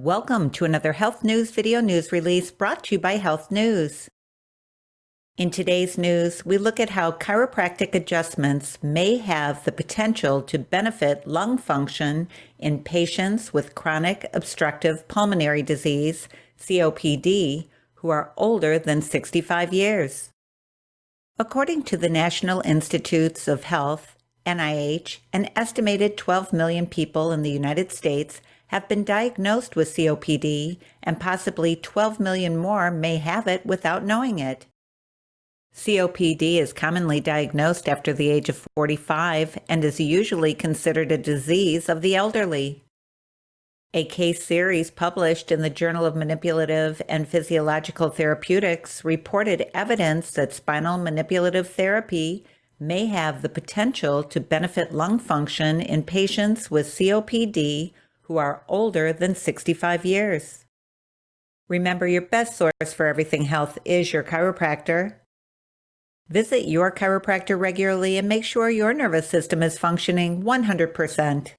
Welcome to another Health News video news release brought to you by Health News. In today's news, we look at how chiropractic adjustments may have the potential to benefit lung function in patients with chronic obstructive pulmonary disease, COPD, who are older than 65 years. According to the National Institutes of Health, NIH, an estimated 12 million people in the United States have been diagnosed with COPD, and possibly 12 million more may have it without knowing it. COPD is commonly diagnosed after the age of 45 and is usually considered a disease of the elderly. A case series published in the Journal of Manipulative and Physiological Therapeutics reported evidence that spinal manipulative therapy may have the potential to benefit lung function in patients with COPD who are older than 65 years. Remember, your best source for everything health is your chiropractor. Visit your chiropractor regularly and make sure your nervous system is functioning 100%.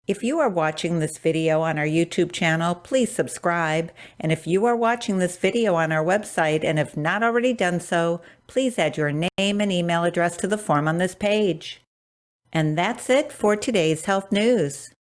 If you are watching this video on our YouTube channel, please subscribe. And if you are watching this video on our website and have not already done so, please add your name and email address to the form on this page. And that's it for today's health news.